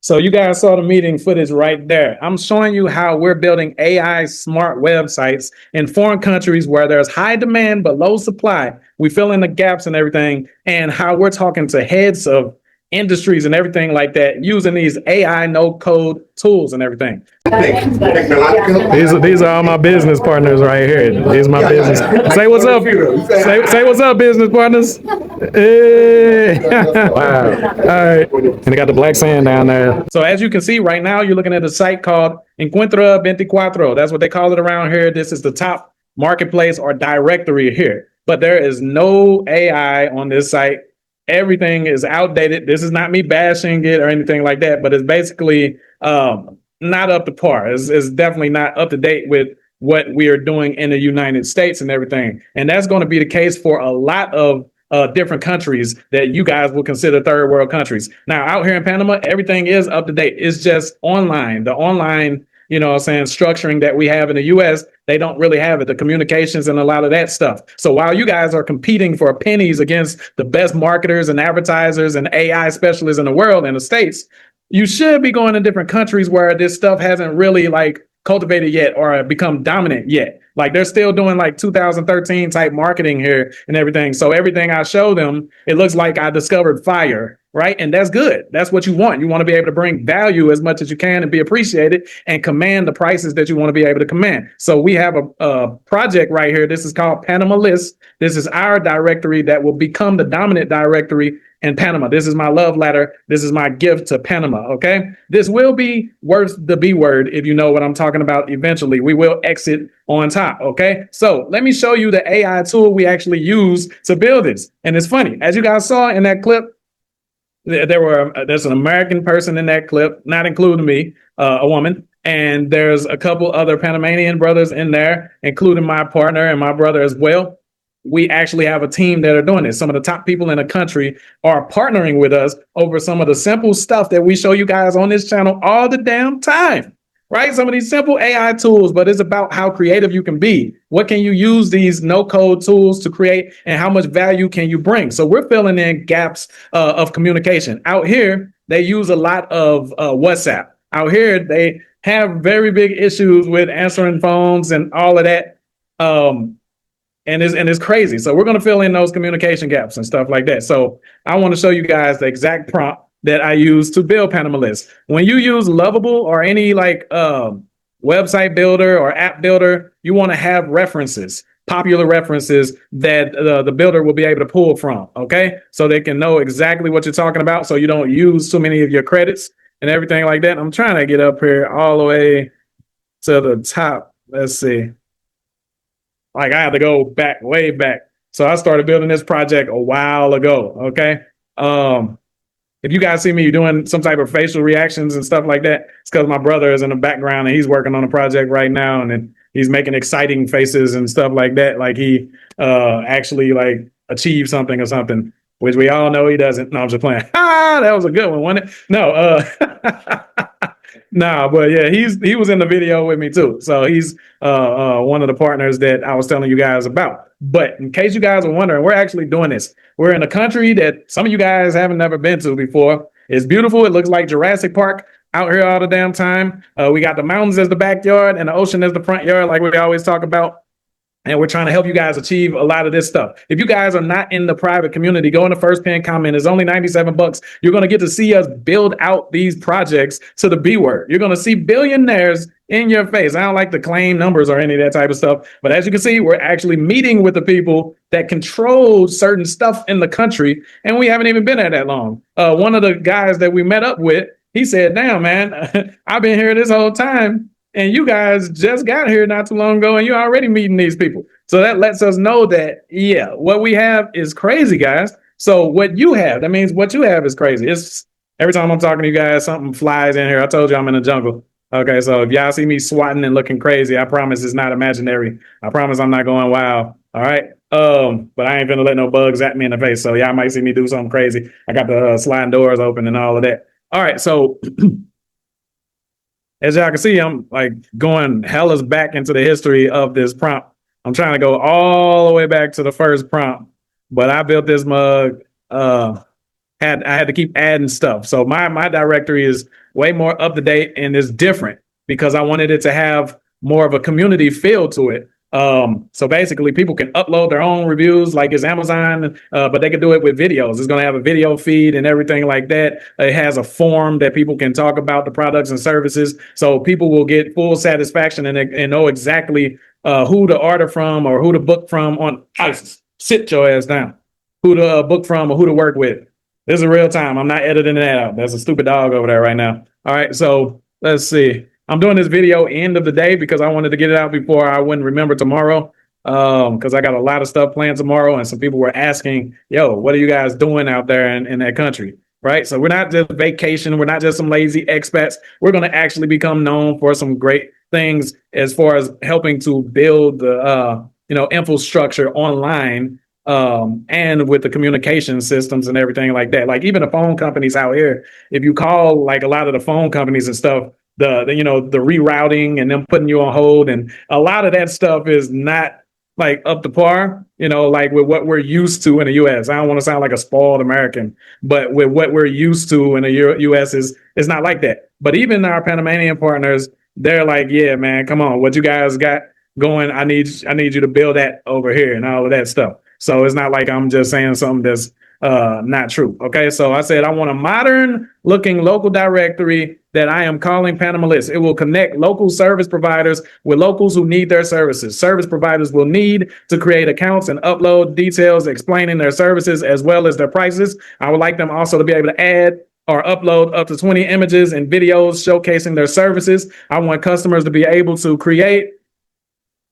So you guys saw the meeting footage right there. I'm showing you how we're building AI smart websites in foreign countries where there's high demand but low supply. We fill in the gaps and everything, and how we're talking to heads of industries and everything like that using these AI no code tools and everything. These are all my business partners right here. These are my business. Say what's up. Say what's up, business partners. Hey. Wow. All right. And they got the black sand down there. So as you can see right now, you're looking at a site called Encuentra 24. That's what they call it around here. This is the top marketplace or directory here. But there is no AI on this site. Everything is outdated. This is not me bashing it or anything like that, but it's basically not up to par. It's definitely not up to date with what we are doing in the United States and everything. And that's going to be the case for a lot of different countries that you guys will consider third world countries. Now, out here in Panama, everything is up to date. It's just online. The online, structuring that we have in the US, they don't really have it, the communications and a lot of that stuff. So while you guys are competing for pennies against the best marketers and advertisers and AI specialists in the world in the States, you should be going to different countries where this stuff hasn't really cultivated yet or become dominant yet. Like they're still doing 2013 type marketing here and everything. So everything I show them, it looks like I discovered fire, right? And that's good. That's what you want. You want to be able to bring value as much as you can and be appreciated and command the prices that you want to be able to command. So we have a project right here. This is called Panama List. This is our directory that will become the dominant directory in Panama. This is my love letter. This is my gift to Panama. Okay. This will be worth the B word if you know what I'm talking about. Eventually, we will exit on top. Okay. So let me show you the AI tool we actually use to build this. And it's funny, as you guys saw in that clip, there's an American person in that clip, not including me, a woman. And there's a couple other Panamanian brothers in there, including my partner and my brother as well. We actually have a team that are doing this. Some of the top people in the country are partnering with us over some of the simple stuff that we show you guys on this channel all the damn time, right? Some of these simple AI tools, but it's about how creative you can be. What can you use these no code tools to create and how much value can you bring? So we're filling in gaps of communication. Out here, they use a lot of WhatsApp. Out here, they have very big issues with answering phones and all of that. And it's crazy. So we're going to fill in those communication gaps and stuff like that. So I want to show you guys the exact prompt that I use to build Panama List. When you use Lovable or any website builder or app builder, you want to have references, popular references that the builder will be able to pull from. Okay. So they can know exactly what you're talking about. So you don't use too many of your credits and everything like that. I'm trying to get up here all the way to the top. Let's see. I had to go back, way back. So I started building this project a while ago. Okay. If you guys see me doing some type of facial reactions and stuff like that, it's because my brother is in the background and he's working on a project right now. And then he's making exciting faces and stuff like that. Like he actually achieved something or something, which we all know he doesn't. No, I'm just playing. That was a good one, wasn't it? No, but yeah, he was in the video with me too. So he's one of the partners that I was telling you guys about. But in case you guys are wondering, we're actually doing this. We're in a country that some of you guys haven't never been to before. It's beautiful. It looks like Jurassic Park out here all the damn time. We got the mountains as the backyard and the ocean as the front yard, like we always talk about. And we're trying to help you guys achieve a lot of this stuff. If you guys are not in the private community, go in the first pinned comment. It's only $97. You're going to get to see us build out these projects to the B word. You're going to see billionaires in your face. I don't like to claim numbers or any of that type of stuff. But as you can see, we're actually meeting with the people that control certain stuff in the country. And we haven't even been there that long. One of the guys that we met up with, he said, damn, man, I've been here this whole time. And you guys just got here not too long ago and you're already meeting these people. So that lets us know that, yeah, what we have is crazy, guys. So what you have, that means what you have is crazy. It's every time I'm talking to you guys, something flies in here. I told you I'm in the jungle. Okay, so if y'all see me swatting and looking crazy, I promise it's not imaginary. I promise I'm not going wild. All right. But I ain't gonna let no bugs at me in the face. So y'all might see me do something crazy. I got the sliding doors open and all of that. All right, so as y'all can see, I'm going hellas back into the history of this prompt. I'm trying to go all the way back to the first prompt, but I built this mug I had to keep adding stuff. So my directory is way more up to date and is different because I wanted it to have more of a community feel to it. So basically, people can upload their own reviews, like it's Amazon, but they can do it with videos. It's going to have a video feed and everything like that. It has a forum that people can talk about the products and services, so people will get full satisfaction and know exactly who to order from or who to book from. On ISIS, sit your ass down. Who to book from or who to work with. This is real time. I'm not editing that out. There's a stupid dog over there right now. All right, so let's see. I'm doing this video end of the day because I wanted to get it out before I wouldn't remember tomorrow. Because I got a lot of stuff planned tomorrow, and some people were asking, "Yo, what are you guys doing out there in that country?" Right? So we're not just vacation. We're not just some lazy expats. We're going to actually become known for some great things as far as helping to build the infrastructure online, and with the communication systems and everything like that. Like even the phone companies out here, if you call like a lot of the phone companies and stuff, the rerouting and them putting you on hold, and a lot of that stuff is not like up to par, like with what we're used to in the US. I don't want to sound like a spoiled American, but with what we're used to in the US is not like that. But even our Panamanian partners, they're like, yeah, man, come on, what you guys got going, I need you to build that over here and all of that stuff. So it's not like I'm just saying something that's not true. Okay, so I said I want a modern looking local directory that I am calling Panama List. It will connect local service providers with locals who need their services. Service providers will need to create accounts and upload details explaining their services as well as their prices. I would like them also to be able to add or upload up to 20 images and videos showcasing their services. I want customers to be able to create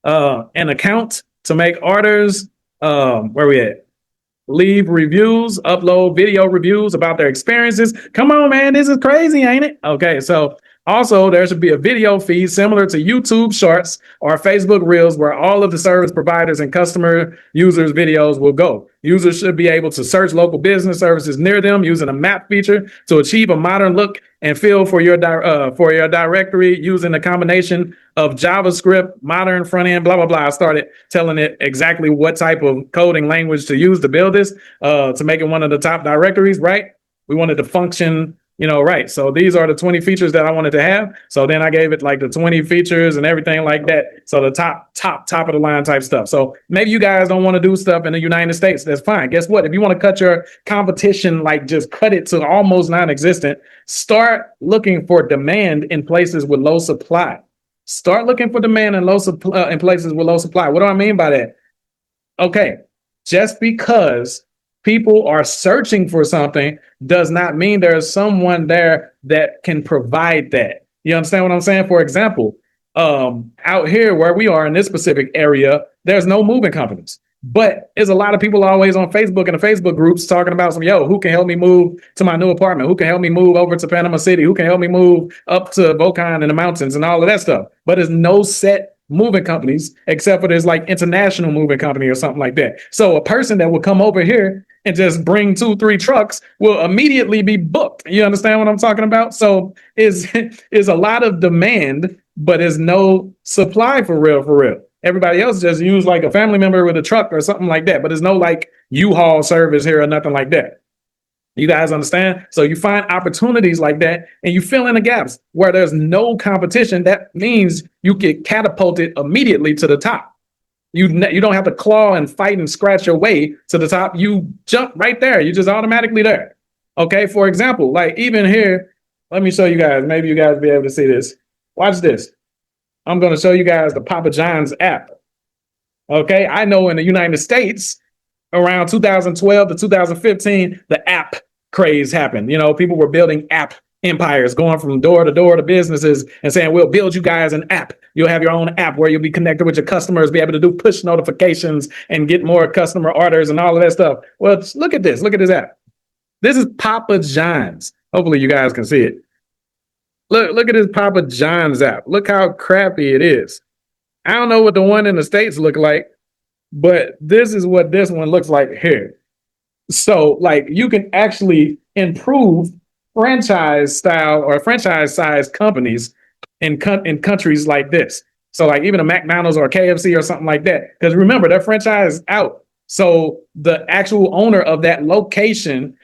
an account to make orders. Where we at? Leave reviews, upload video reviews about their experiences. Come on, man, this is crazy, ain't it? Okay, so also there should be a video feed similar to YouTube Shorts or Facebook Reels where all of the service providers and customer users' videos will go. Users should be able to search local business services near them using a map feature to achieve a modern look and feel for your directory using a combination of JavaScript, modern front end, blah, blah, blah. I started telling it exactly what type of coding language to use to build this, to make it one of the top directories, right? We wanted to function, right. So these are the 20 features that I wanted to have. So then I gave it like the 20 features and everything like that. So the top of the line type stuff. So maybe you guys don't want to do stuff in the United States. That's fine. Guess what? If you want to cut your competition, like just cut it to almost non-existent, start looking for demand in places with low supply. Start looking for demand in in places with low supply. What do I mean by that? Okay, just because people are searching for something does not mean there's someone there that can provide that. You understand what I'm saying? For example, out here where we are in this specific area, there's no moving companies. But there's a lot of people always on Facebook and the Facebook groups talking about who can help me move to my new apartment? Who can help me move over to Panama City? Who can help me move up to Bocan in the mountains and all of that stuff? But there's no set moving companies except for there's like international moving company or something like that. So a person that will come over here and just bring 2-3 trucks will immediately be booked. You understand what I'm talking about? So is a lot of demand, but there's no supply for real. Everybody else just use like a family member with a truck or something like that. But there's no like U-Haul service here or nothing like that. You guys understand? So you find opportunities like that and you fill in the gaps where there's no competition. That means you get catapulted immediately to the top. You don't have to claw and fight and scratch your way to the top. You jump right there. You're just automatically there. Okay, for example, like even here, let me show you guys. Maybe you guys will be able to see this. Watch this. I'm going to show you guys the Papa John's app. Okay, I know in the United States, around 2012 to 2015, the app craze happened. People were building app empires, going from door to door to businesses and saying, we'll build you guys an app. You'll have your own app where you'll be connected with your customers, be able to do push notifications and get more customer orders and all of that stuff. Well, look at this. Look at this app. This is Papa John's. Hopefully you guys can see it. Look at this Papa John's app. Look how crappy it is. I don't know what the one in the States look like, but this is what this one looks like here. So like you can actually improve franchise style or franchise size companies in countries like this. So like even a McDonald's or a KFC or something like that. Because remember, their franchise is out. So the actual owner of that location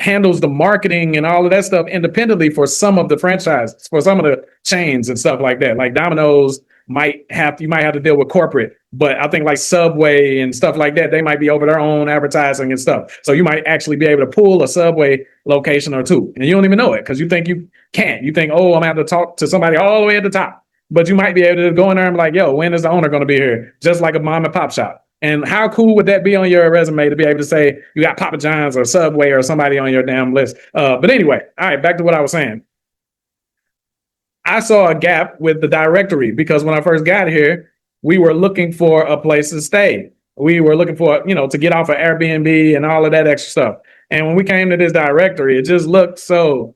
handles the marketing and all of that stuff independently for some of the franchises, for some of the chains and stuff like that. Like Domino's you might have to deal with corporate, but I think like Subway and stuff like that, they might be over their own advertising and stuff. So you might actually be able to pull a Subway location or two, and you don't even know it because you think you can't. You think, oh, I'm gonna have to talk to somebody all the way at the top, but you might be able to go in there and be like, yo, when is the owner going to be here? Just like a mom and pop shop. And how cool would that be on your resume to be able to say you got Papa John's or Subway or somebody on your damn list? But anyway, all right, back to what I was saying. I saw a gap with the directory because when I first got here, we were looking for a place to stay. We were looking for, to get off of Airbnb and all of that extra stuff. And when we came to this directory, it just looked so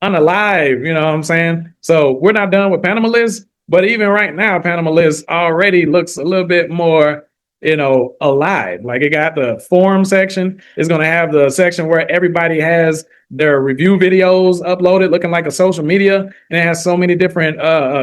unalive, you know what I'm saying? So we're not done with Panama List, but even right now, Panama List already looks a little bit more, alive. Like it got the forum section. It's going to have the section where everybody has their review videos uploaded looking like a social media, and it has so many different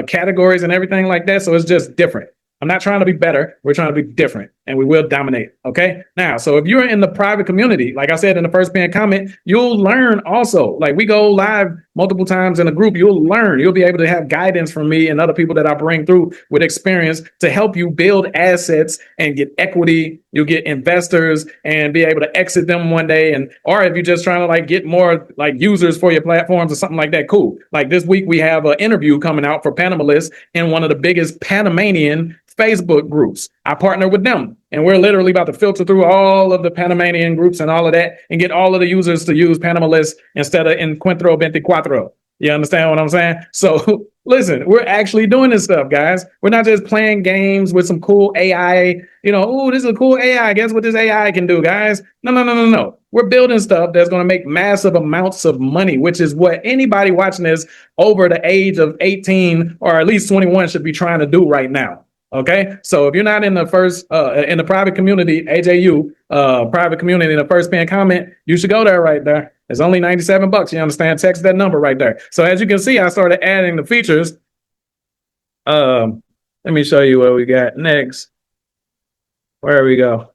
categories and everything like that. So it's just different. I'm not trying to be better. We're trying to be different, and we will dominate. Okay. Now, so if you're in the private community, like I said in the first pinned comment, you'll learn also. Like we go live multiple times in a group, you'll learn. You'll be able to have guidance from me and other people that I bring through with experience to help you build assets and get equity. You'll get investors and be able to exit them one day. And or if you're just trying to like get more like users for your platforms or something like that, cool. Like this week we have an interview coming out for Panama List in one of the biggest Panamanian Facebook groups. I partner with them, and we're literally about to filter through all of the Panamanian groups and all of that and get all of the users to use Panama List instead of Encuentro 24. You understand what I'm saying? So listen, we're actually doing this stuff, guys. We're not just playing games with some cool AI, oh, this is a cool AI. Guess what this AI can do, guys? No. We're building stuff that's going to make massive amounts of money, which is what anybody watching this over the age of 18 or at least 21 should be trying to do right now. Okay, so if you're not in the first in the private community, AJU private community, in the first pinned comment, you should go there right there. It's only $97. You understand? Text that number right there. So as you can see, I started adding the features. Let me show you what we got next. Where we go.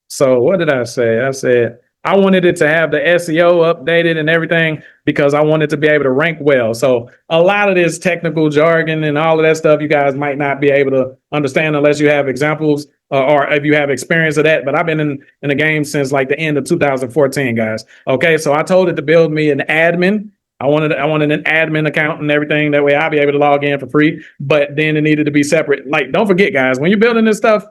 So what did I say? I said I wanted it to have the SEO updated and everything because I wanted to be able to rank well. So a lot of this technical jargon and all of that stuff you guys might not be able to understand unless you have examples or if you have experience of that. But I've been in the game since like the end of 2014, guys. Okay, so I told it to build me an admin. I wanted an admin account and everything. That way I'll be able to log in for free. But then it needed to be separate. Like, don't forget, guys, when you're building this stuff,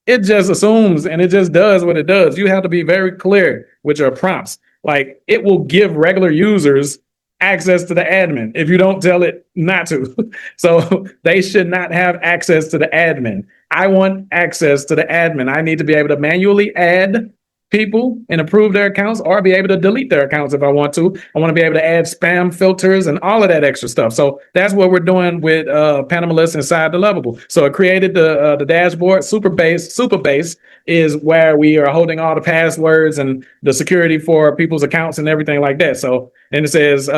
it just assumes and it just does what it does. You have to be very clear with your prompts. Like it will give regular users access to the admin if you don't tell it not to. So they should not have access to the admin. I want access to the admin. I need to be able to manually add people and approve their accounts or be able to delete their accounts if I want to. I want to be able to add spam filters and all of that extra stuff. So that's what we're doing with Panama List inside the Lovable. So it created the dashboard. Super base is where we are holding all the passwords and the security for people's accounts and everything like that. So then it says,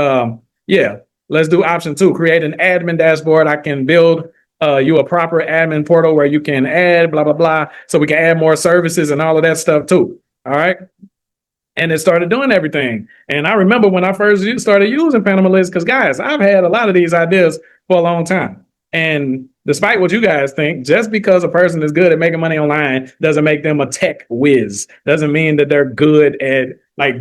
let's do option 2, create an admin dashboard. I can build you a proper admin portal where you can add blah, blah, blah. So we can add more services and all of that stuff too. All right. And it started doing everything. And I remember when I first started using Panama List, because guys, I've had a lot of these ideas for a long time. And despite what you guys think, just because a person is good at making money online doesn't make them a tech whiz. Doesn't mean that they're good at like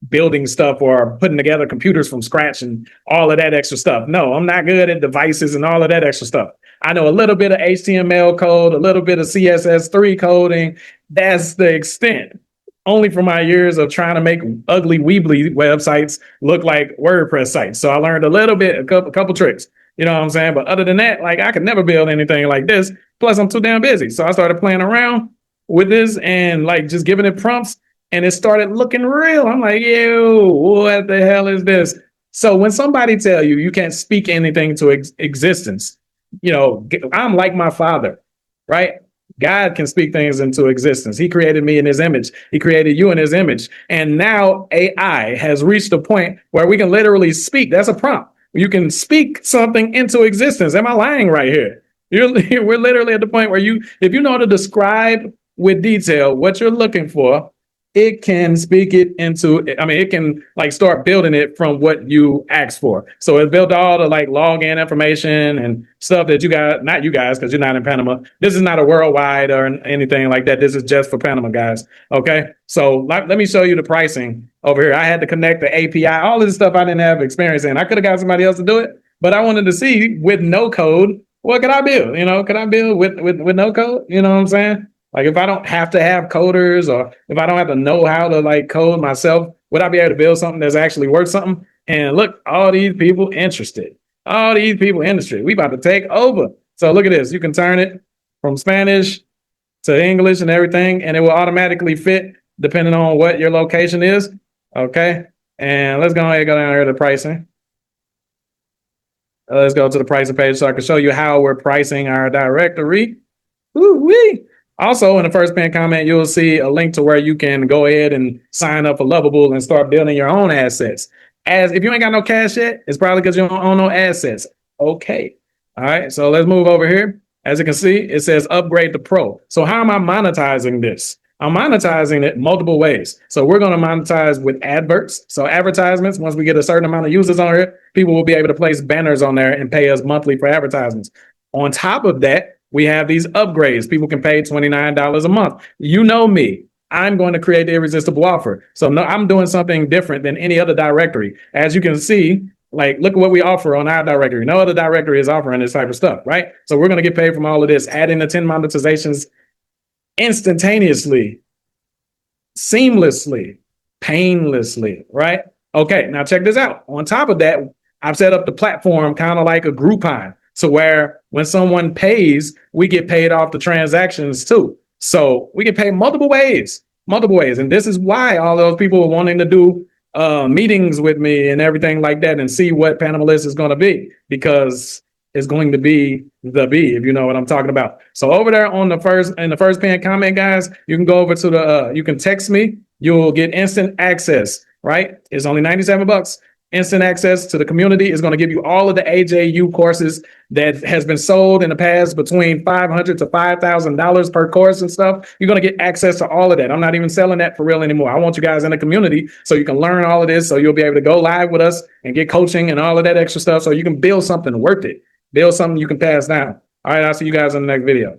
building stuff or putting together computers from scratch and all of that extra stuff. No, I'm not good at devices and all of that extra stuff. I know a little bit of HTML code, a little bit of CSS3 coding. That's the extent. Only from my years of trying to make ugly Weebly websites look like WordPress sites. So I learned a little bit, a couple tricks. You know what I'm saying? But other than that, like I could never build anything like this. Plus, I'm too damn busy. So I started playing around with this and like just giving it prompts, and it started looking real. I'm like, yo, what the hell is this? So when somebody tell you can't speak anything to existence, I'm like my father, right? God can speak things into existence. He created me in his image. He created you in his image. And now AI has reached a point where we can literally speak. That's a prompt. You can speak something into existence. Am I lying right here? We're literally at the point where if you know how to describe with detail what you're looking for, it can speak it into, I mean, it can like start building it from what you asked for. So it built all the like login information and stuff that you got, not you guys, because you're not in Panama. This is not a worldwide or anything like that. This is just for Panama guys. Okay. So let me show you the pricing over here. I had to connect the API, all of this stuff I didn't have experience in. I could have got somebody else to do it, but I wanted to see with no code, what could I build? You know, could I build with no code? You know what I'm saying? Like if I don't have to have coders or if I don't have to know how to like code myself, would I be able to build something that's actually worth something? And look, all these people interested, all these people interested. We about to take over. So look at this. You can turn it from Spanish to English and everything, and it will automatically fit depending on what your location is. Okay. And let's go ahead and go down here to pricing. Let's go to the pricing page so I can show you how we're pricing our directory. Woo-wee. Also, in the first pinned comment, you'll see a link to where you can go ahead and sign up for Lovable and start building your own assets. As if you ain't got no cash yet, it's probably because you don't own no assets. Okay. All right. So let's move over here. As you can see, it says upgrade to pro. So how am I monetizing this? I'm monetizing it multiple ways. So we're going to monetize with adverts. So advertisements, once we get a certain amount of users on it, people will be able to place banners on there and pay us monthly for advertisements. On top of that, we have these upgrades. People can pay $29 a month. You know me. I'm going to create the irresistible offer. So no, I'm doing something different than any other directory. As you can see, like, look at what we offer on our directory. No other directory is offering this type of stuff, right? So we're going to get paid from all of this, adding the 10 monetizations instantaneously, seamlessly, painlessly, right? Okay, now check this out. On top of that, I've set up the platform kind of like a Groupon. So where when someone pays, we get paid off the transactions too. So we get paid multiple ways. And this is why all those people are wanting to do meetings with me and everything like that and see what Panama List is going to be, because it's going to be the B, if you know what I'm talking about. So over there on the first pinned comment, guys, you can go over to the, you can text me. You'll get instant access, right? It's only $97. Instant access to the community is going to give you all of the AJU courses that has been sold in the past between $500 to $5,000 per course and stuff. You're going to get access to all of that. I'm not even selling that for real anymore. I want you guys in the community so you can learn all of this, so you'll be able to go live with us and get coaching and all of that extra stuff so you can build something worth it. Build something you can pass down. All right, I'll see you guys in the next video.